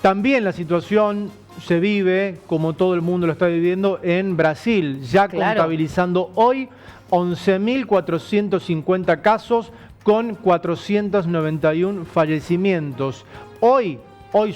También la situación se vive, como todo el mundo lo está viviendo, en Brasil, ya contabilizando hoy 11.450 casos con 491 fallecimientos.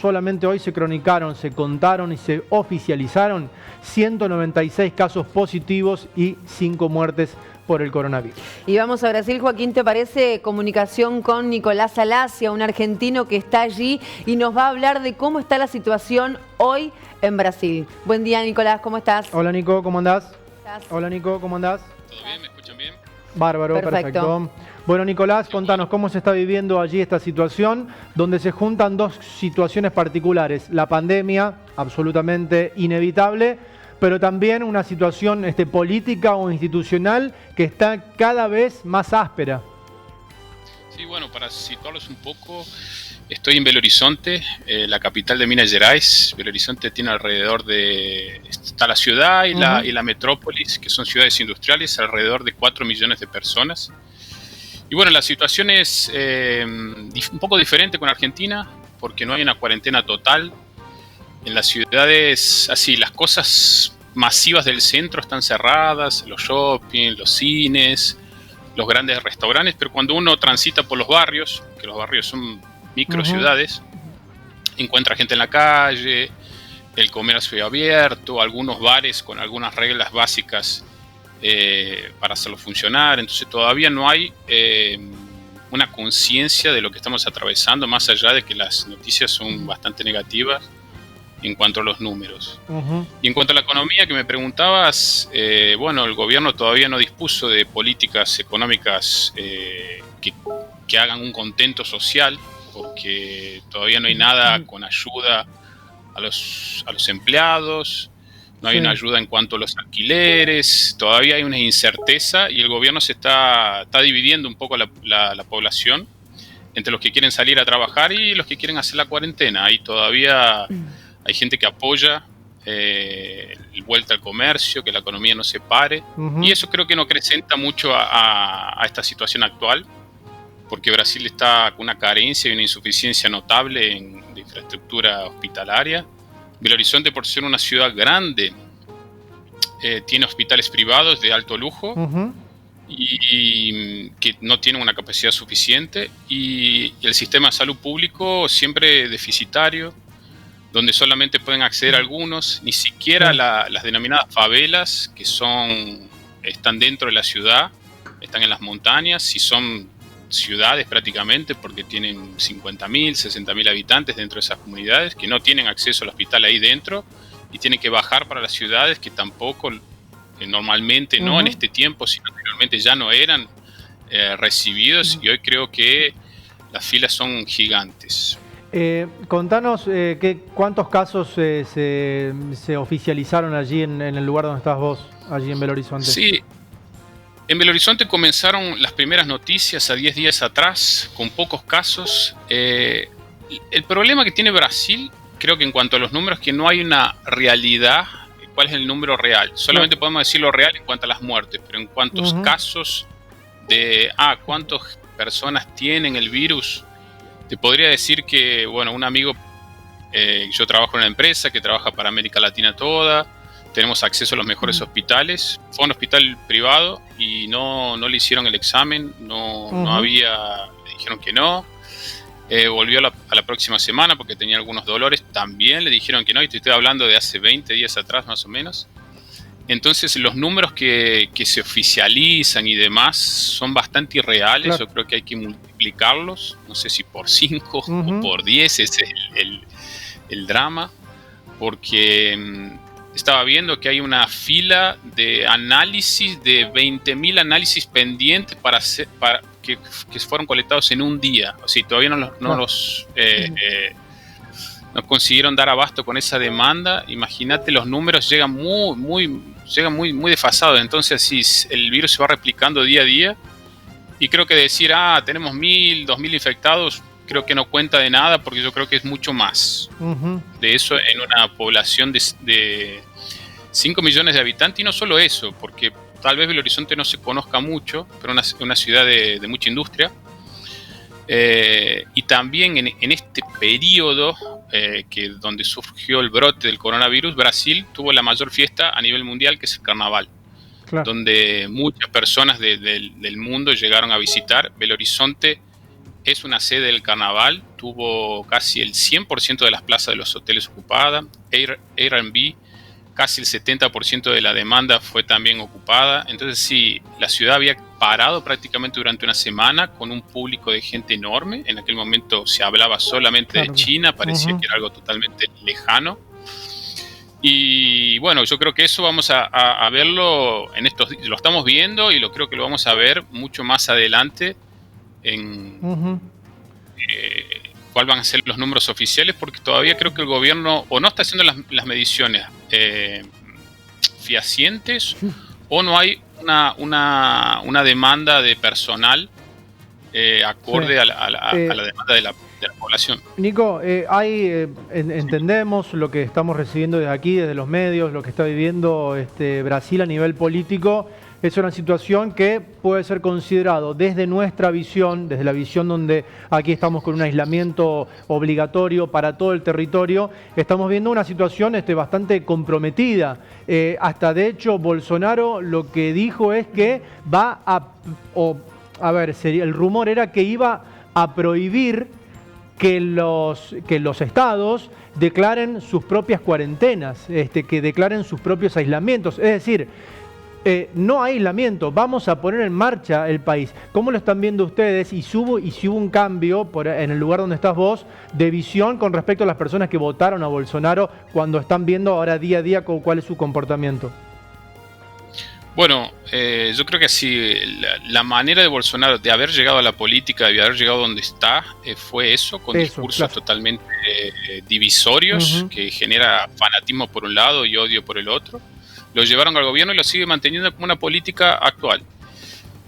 Solamente hoy se cronicaron, se contaron y se oficializaron 196 casos positivos y 5 muertes por el coronavirus. Y vamos a Brasil, Joaquín, ¿te parece? Comunicación con Nicolás Alacia, un argentino que está allí y nos va a hablar de cómo está la situación hoy en Brasil. Buen día, Nicolás, ¿cómo estás? Hola, Nico, ¿cómo andás? Hola, Nico, ¿cómo andás? ¿Todo bien? ¿Me escuchan bien? Bárbaro, perfecto. Bueno, Nicolás, contanos cómo se está viviendo allí esta situación, donde se juntan dos situaciones particulares. La pandemia, absolutamente inevitable, pero también una situación política o institucional que está cada vez más áspera. Sí, bueno, para situarlos un poco, estoy en Belo Horizonte, la capital de Minas Gerais. Belo Horizonte tiene alrededor de... Está la ciudad y la metrópolis, que son ciudades industriales, alrededor de 4 millones de personas. Y bueno, la situación es un poco diferente con Argentina, porque no hay una cuarentena total. En las ciudades, así, las cosas masivas del centro están cerradas, los shopping, los cines, los grandes restaurantes, pero cuando uno transita por los barrios, que los barrios son microciudades, encuentra gente en la calle, el comercio abierto, algunos bares con algunas reglas básicas para hacerlo funcionar. Entonces todavía no hay una conciencia de lo que estamos atravesando, más allá de que las noticias son bastante negativas en cuanto a los números. Y en cuanto a la economía que me preguntabas, bueno, el gobierno todavía no dispuso de políticas económicas que hagan un contento social, porque todavía no hay nada con ayuda a los empleados, no hay una ayuda en cuanto a los alquileres, todavía hay una incerteza y el gobierno se está dividiendo un poco la población entre los que quieren salir a trabajar y los que quieren hacer la cuarentena. Ahí todavía hay gente que apoya el vuelta al comercio, que la economía no se pare, y eso creo que no acrecenta mucho a esta situación actual, porque Brasil está con una carencia y una insuficiencia notable de infraestructura hospitalaria. Belo Horizonte, por ser una ciudad grande, tiene hospitales privados de alto lujo y que no tienen una capacidad suficiente, y el sistema de salud público siempre deficitario, donde solamente pueden acceder algunos, ni siquiera las denominadas favelas, que están dentro de la ciudad, están en las montañas y son ciudades prácticamente, porque tienen 50.000, 60.000 habitantes dentro de esas comunidades, que no tienen acceso al hospital ahí dentro y tienen que bajar para las ciudades, que tampoco normalmente, no en este tiempo, sino anteriormente ya no eran recibidos, y hoy creo que las filas son gigantes. Contanos cuántos casos se oficializaron allí en el lugar donde estás vos, allí en Belo Horizonte. Sí, en Belo Horizonte comenzaron las primeras noticias a 10 días atrás, con pocos casos. El problema que tiene Brasil, creo que en cuanto a los números, que no hay una realidad, cuál es el número real. Solamente podemos decir lo real en cuanto a las muertes, pero en cuantos casos de cuántas personas tienen el virus, te podría decir que, bueno, un amigo, yo trabajo en una empresa que trabaja para América Latina toda, tenemos acceso a los mejores hospitales, fue a un hospital privado y no le hicieron el examen, no había, le dijeron que no, volvió a la próxima semana porque tenía algunos dolores, también le dijeron que no, y te estoy hablando de hace 20 días atrás más o menos. Entonces los números que se oficializan y demás son bastante irreales. Yo creo que hay que multiplicarlos, no sé si por 5 o por 10, ese es el drama, porque estaba viendo que hay una fila de análisis de 20.000 análisis pendientes que fueron colectados en un día. O sea, todavía no consiguieron dar abasto con esa demanda. Imagínate, los números llegan muy desfasados. Entonces, sí, el virus se va replicando día a día. Y creo que decir, tenemos 1.000, 2.000 infectados, creo que no cuenta de nada, porque yo creo que es mucho más de eso en una población de 5 millones de habitantes. Y no solo eso, porque tal vez Belo Horizonte no se conozca mucho, pero una ciudad de mucha industria. Y también en este periodo donde surgió el brote del coronavirus, Brasil tuvo la mayor fiesta a nivel mundial, que es el carnaval, Claro. donde muchas personas del mundo llegaron a visitar. Belo Horizonte es una sede del carnaval, tuvo casi el 100% de las plazas de los hoteles ocupadas, Airbnb, casi el 70% de la demanda fue también ocupada. Entonces sí, la ciudad había parado prácticamente durante una semana con un público de gente enorme. En aquel momento se hablaba solamente de China, parecía que era algo totalmente lejano. Y bueno, yo creo que eso vamos a verlo en estos días, lo estamos viendo y creo que lo vamos a ver mucho más adelante en cuál van a ser los números oficiales, porque todavía creo que el gobierno o no está haciendo las mediciones fehacientes, o no hay una demanda de personal acorde a la demanda de la población. Nico, entendemos lo que estamos recibiendo desde aquí, desde los medios, lo que está viviendo Brasil a nivel político. Es una situación que puede ser considerado desde nuestra visión, desde la visión donde aquí estamos con un aislamiento obligatorio para todo el territorio. Estamos viendo una situación bastante comprometida. Hasta de hecho Bolsonaro lo que dijo es que va el rumor era que iba a prohibir que los estados declaren sus propias cuarentenas, que declaren sus propios aislamientos. Es decir, no aislamiento, vamos a poner en marcha el país. ¿Cómo lo están viendo ustedes? Y si hubo un cambio en el lugar donde estás vos de visión con respecto a las personas que votaron a Bolsonaro, cuando están viendo ahora día a día cuál es su comportamiento. Bueno, yo creo que así la manera de Bolsonaro de haber llegado a la política, de haber llegado donde está, fue eso, con discursos totalmente divisorios, que genera fanatismo por un lado y odio por el otro. Lo llevaron al gobierno y lo sigue manteniendo como una política actual.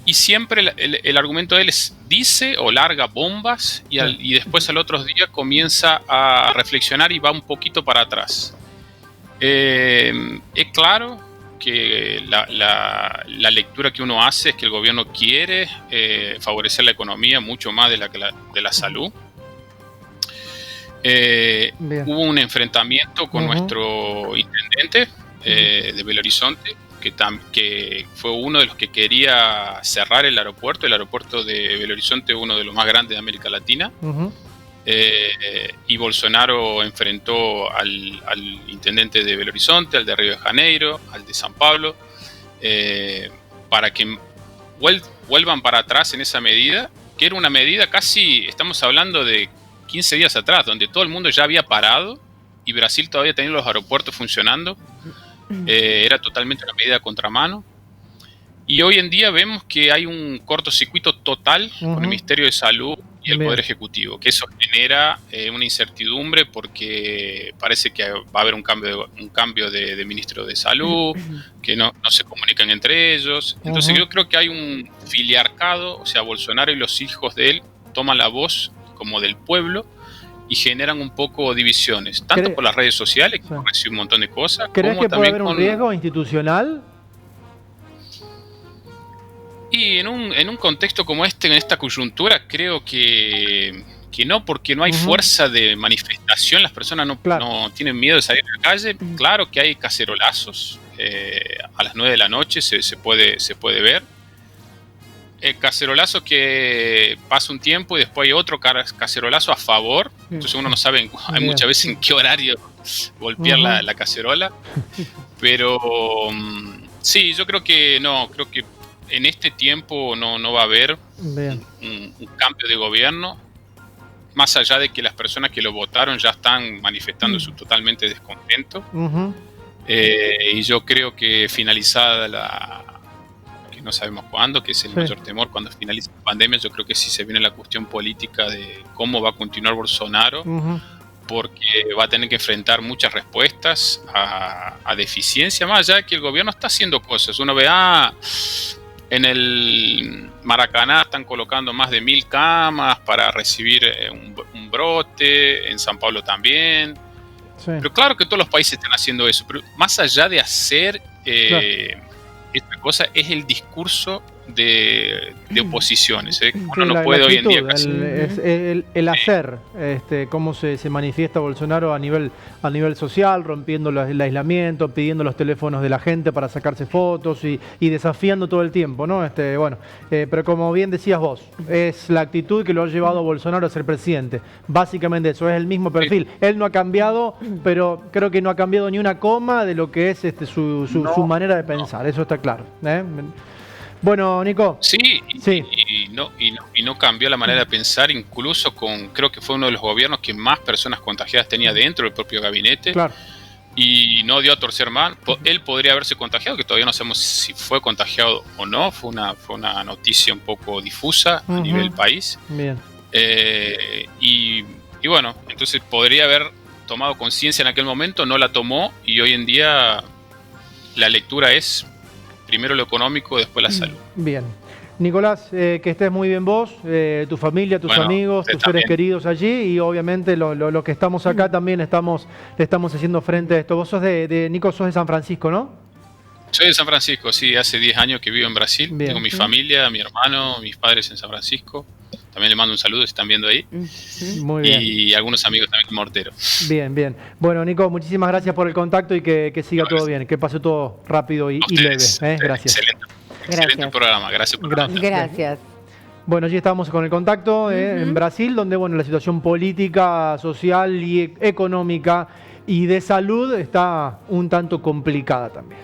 Y siempre el argumento de él dice o larga bombas y después al otro día comienza a reflexionar y va un poquito para atrás. Es claro que la lectura que uno hace es que el gobierno quiere favorecer la economía mucho más de la salud. Hubo un enfrentamiento con nuestro intendente de Belo Horizonte, que fue uno de los que quería cerrar el aeropuerto. El aeropuerto de Belo Horizonte es uno de los más grandes de América Latina. Y Bolsonaro enfrentó al intendente de Belo Horizonte, al de Río de Janeiro, al de San Pablo, para que vuelvan para atrás en esa medida, que era una medida casi, estamos hablando de 15 días atrás, donde todo el mundo ya había parado y Brasil todavía tenía los aeropuertos funcionando. Era totalmente una medida a contramano. Y hoy en día vemos que hay un cortocircuito total con el Ministerio de Salud y el Poder Ejecutivo, que eso genera una incertidumbre, porque parece que va a haber un cambio de ministro de Salud, que no se comunican entre ellos. Entonces yo creo que hay un filiarcado, o sea, Bolsonaro y los hijos de él toman la voz como del pueblo y generan un poco divisiones, tanto por las redes sociales, que reciben un montón de cosas. ¿Crees como que puede también haber un riesgo institucional? Y en un contexto como en esta coyuntura, creo que no, porque no hay fuerza de manifestación, las personas no tienen miedo de salir a la calle. Claro que hay cacerolazos, a las 9 de la noche se puede ver. El cacerolazo que pasa un tiempo y después hay otro cacerolazo a favor, entonces uno no sabe muchas veces en qué horario golpear la cacerola, pero sí, yo creo que en este tiempo no va a haber un cambio de gobierno, más allá de que las personas que lo votaron ya están manifestando su totalmente descontento. Y yo creo que finalizada que no sabemos cuándo, que es el mayor temor, cuando finalice la pandemia, yo creo que sí se viene la cuestión política de cómo va a continuar Bolsonaro, porque va a tener que enfrentar muchas respuestas a deficiencia, más allá de que el gobierno está haciendo cosas. Uno ve, en el Maracaná están colocando más de 1000 camas para recibir un brote, en San Pablo también. Pero claro que todos los países están haciendo eso, pero más allá de hacer esta cosa, es el discurso de oposiciones. Uno Sí, no puede hoy en día actitud, casi. el hacer, cómo se manifiesta Bolsonaro a nivel social, rompiendo el aislamiento, pidiendo los teléfonos de la gente para sacarse fotos y desafiando todo el tiempo, ¿no? Pero como bien decías vos, es la actitud que lo ha llevado a Bolsonaro a ser presidente. Básicamente eso, es el mismo perfil. Él no ha cambiado, pero creo que no ha cambiado ni una coma de lo que es su manera de pensar, eso está claro. Bueno, Nico. Sí, sí. Y no cambió la manera de pensar, incluso creo que fue uno de los gobiernos que más personas contagiadas tenía dentro del propio gabinete. Claro. Y no dio a torcer más. Él podría haberse contagiado, que todavía no sabemos si fue contagiado o no. Fue una noticia un poco difusa a nivel país. Bien. Y bueno, entonces podría haber tomado conciencia en aquel momento, no la tomó, y hoy en día la lectura es primero lo económico, después la salud. Bien. Nicolás, que estés muy bien vos, tu familia, tus amigos, tus seres queridos allí, y obviamente los que estamos acá también le estamos haciendo frente a esto. Vos sos Nico, sos de San Francisco, ¿no? Soy de San Francisco, sí, hace 10 años que vivo en Brasil. Bien. Tengo mi familia, mi hermano, mis padres en San Francisco. También le mando un saludo, si están viendo ahí. Muy bien. Y algunos amigos también en Mortero. Bien, bien. Bueno, Nico, muchísimas gracias por el contacto y que siga todo bien, que pase todo rápido y leve. Gracias. Excelente programa, gracias por Gracias. Bueno, allí estamos con el contacto en Brasil, donde la situación política, social y económica y de salud está un tanto complicada también.